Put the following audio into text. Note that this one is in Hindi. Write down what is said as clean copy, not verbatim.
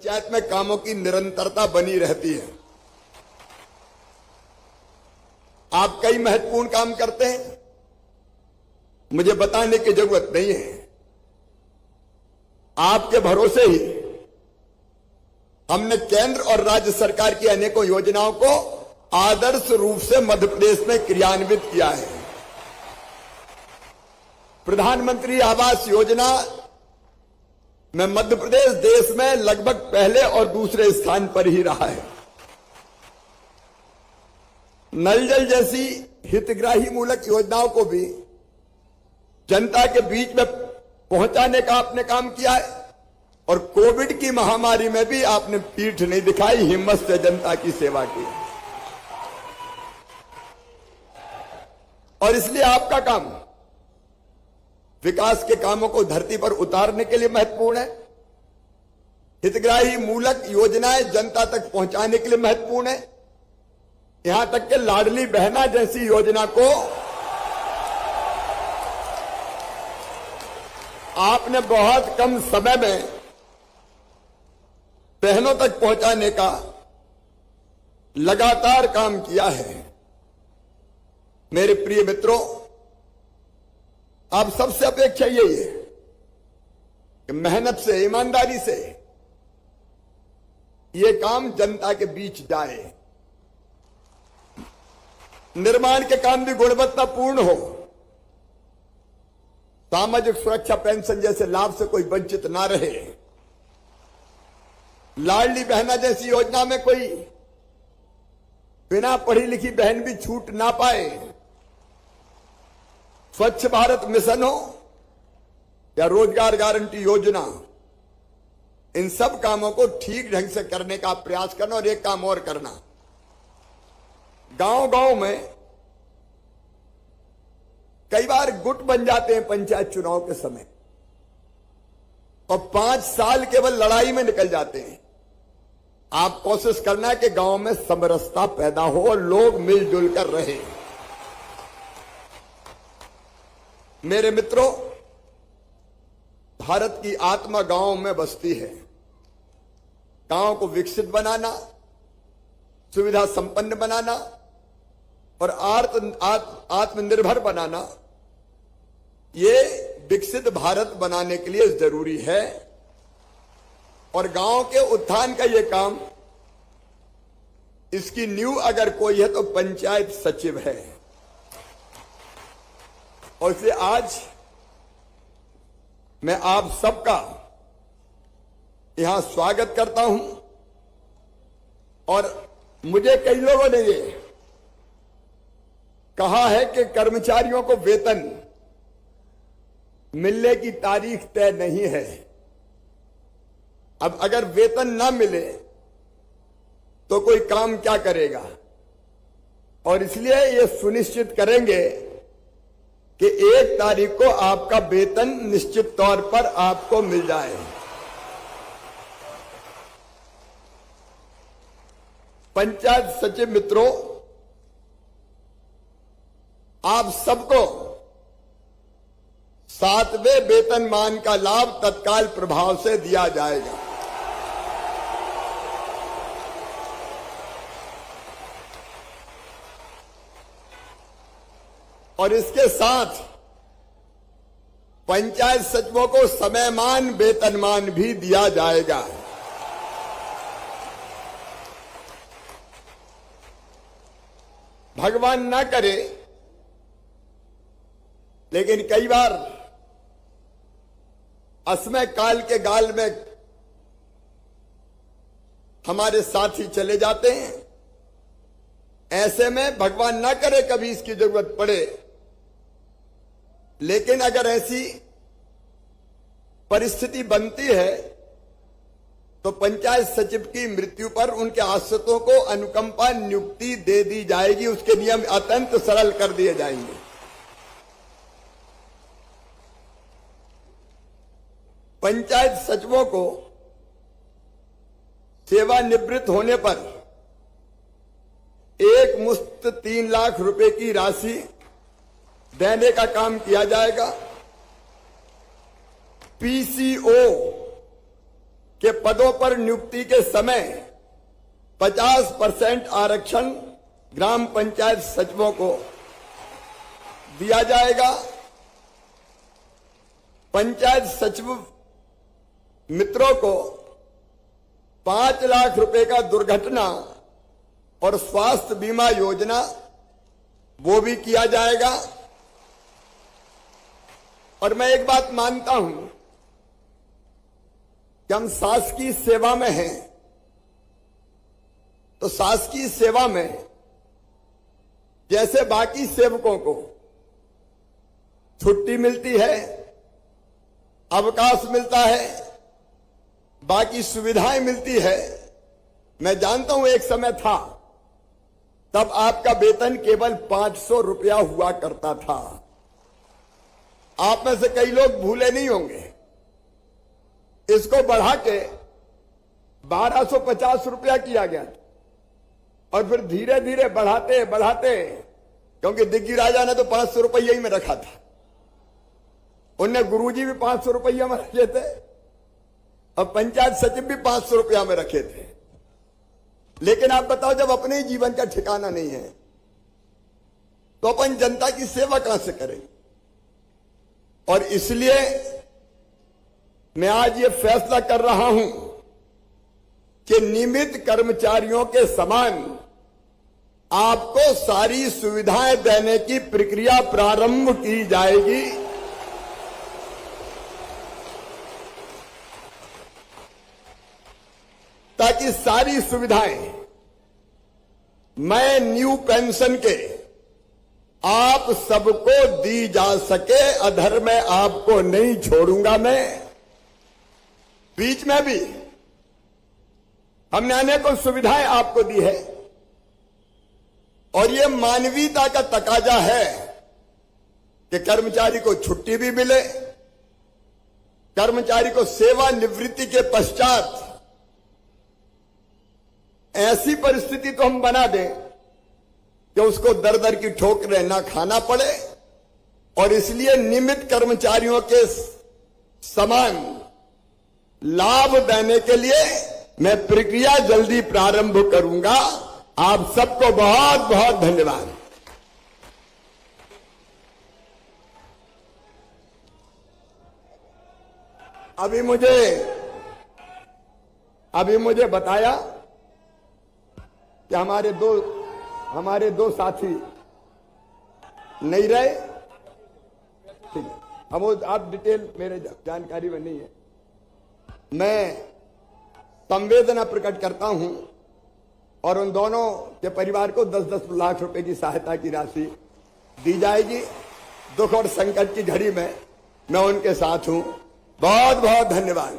पंचायत में कामों की निरंतरता बनी रहती है। आप कई महत्वपूर्ण काम करते हैं, मुझे बताने की जरूरत नहीं है। आपके भरोसे ही हमने केंद्र और राज्य सरकार की अनेकों योजनाओं को आदर्श रूप से मध्य प्रदेश में क्रियान्वित किया है। प्रधानमंत्री आवास योजना में मध्य प्रदेश देश में लगभग पहले और दूसरे स्थान पर ही रहा है। नल जल जैसी हितग्राही मूलक योजनाओं को भी जनता के बीच में पहुंचाने का आपने काम किया है और कोविड की महामारी में भी आपने पीठ नहीं दिखाई, हिम्मत से जनता की सेवा की। और इसलिए आपका काम विकास के कामों को धरती पर उतारने के लिए महत्वपूर्ण है, हितग्राही मूलक योजनाएं जनता तक पहुंचाने के लिए महत्वपूर्ण है। यहां तक कि लाडली बहना जैसी योजना को आपने बहुत कम समय में बहनों तक पहुंचाने का लगातार काम किया है। मेरे प्रिय मित्रों, आप सबसे अपेक्षा यही है कि मेहनत से, ईमानदारी से ये काम जनता के बीच जाए, निर्माण के काम भी गुणवत्तापूर्ण हो, सामाजिक सुरक्षा पेंशन जैसे लाभ से कोई वंचित ना रहे, लाडली बहना जैसी योजना में कोई बिना पढ़ी लिखी बहन भी छूट ना पाए, स्वच्छ भारत मिशन हो या रोजगार गारंटी योजना, इन सब कामों को ठीक ढंग से करने का प्रयास करना। और एक काम और करना, गांव गांव में कई बार गुट बन जाते हैं पंचायत चुनाव के समय और 5 साल केवल लड़ाई में निकल जाते हैं। आप कोशिश करना है कि गांव में समरसता पैदा हो और लोग मिलजुल कर रहे। मेरे मित्रों, भारत की आत्मा गांव में बसती है। गांव को विकसित बनाना, सुविधा संपन्न बनाना और आत्मनिर्भर बनाना, ये विकसित भारत बनाने के लिए जरूरी है। और गांव के उत्थान का ये काम, इसकी नींव अगर कोई है तो पंचायत सचिव है। और इसलिए आज मैं आप सबका यहां स्वागत करता हूं। और मुझे कई लोगों ने ये कहा है कि कर्मचारियों को वेतन मिलने की तारीख तय नहीं है। अब अगर वेतन ना मिले तो कोई काम क्या करेगा? और इसलिए ये सुनिश्चित करेंगे कि 1 तारीख को आपका वेतन निश्चित तौर पर आपको मिल जाए। पंचायत सचिव मित्रों, आप सबको 7वें वेतनमान का लाभ तत्काल प्रभाव से दिया जाएगा। और इसके साथ पंचायत सचिवों को समयमान वेतनमान भी दिया जाएगा। भगवान ना करे, लेकिन कई बार असमय काल के गाल में हमारे साथी चले जाते हैं। ऐसे में भगवान ना करे कभी इसकी जरूरत पड़े, लेकिन अगर ऐसी परिस्थिति बनती है तो पंचायत सचिव की मृत्यु पर उनके आश्रितों को अनुकंपा नियुक्ति दे दी जाएगी। उसके नियम अत्यंत सरल कर दिए जाएंगे। पंचायत सचिवों को सेवानिवृत्त होने पर एक मुश्त 3 लाख रुपए की राशि देने का काम किया जाएगा। पीसीओ के पदों पर नियुक्ति के समय 50% आरक्षण ग्राम पंचायत सचिवों को दिया जाएगा। पंचायत सचिव मित्रों को 5 लाख रुपए का दुर्घटना और स्वास्थ्य बीमा योजना वो भी किया जाएगा। और मैं एक बात मानता हूं कि हम शासकीय सेवा में हैं, तो शासकीय सेवा में जैसे बाकी सेवकों को छुट्टी मिलती है, अवकाश मिलता है, बाकी सुविधाएं मिलती है। मैं जानता हूं एक समय था तब आपका वेतन केवल 500 रुपया हुआ करता था। आप में से कई लोग भूले नहीं होंगे। इसको बढ़ा के 1250 रुपया किया गया और फिर धीरे धीरे बढ़ाते बढ़ाते, क्योंकि दिग्गी राजा ने तो 500 रुपया ही में रखा था, उनने गुरुजी भी 500 रुपया में रखे थे और पंचायत सचिव भी 500 रुपया में रखे थे। लेकिन आप बताओ, जब अपने ही जीवन का ठिकाना नहीं है तो अपन जनता की सेवा कहां से करें। और इसलिए मैं आज ये फैसला कर रहा हूं कि नियमित कर्मचारियों के समान आपको सारी सुविधाएं देने की प्रक्रिया प्रारंभ की जाएगी। ताकि सारी सुविधाएं मैं न्यू पेंशन के आप सबको दी जा सके। अधर में आपको नहीं छोड़ूंगा। मैं बीच में भी हमने अनेकों सुविधाएं आपको दी है और ये मानवीयता का तकाजा है कि कर्मचारी को छुट्टी भी मिले, कर्मचारी को सेवानिवृत्ति के पश्चात ऐसी परिस्थिति तो हम बना दें कि उसको दर दर की ठोकरें ना खाना पड़े। और इसलिए नियमित कर्मचारियों के समान लाभ देने के लिए मैं प्रक्रिया जल्दी प्रारंभ करूंगा। आप सबको बहुत बहुत धन्यवाद। अभी मुझे बताया कि हमारे दो साथी नहीं रहे। ठीक है, हम आप डिटेल मेरे जानकारी में नहीं है। मैं संवेदना प्रकट करता हूं और उन दोनों के परिवार को 10-10 लाख रुपए की सहायता की राशि दी जाएगी। दुख और संकट की घड़ी में मैं उनके साथ हूं। बहुत बहुत धन्यवाद।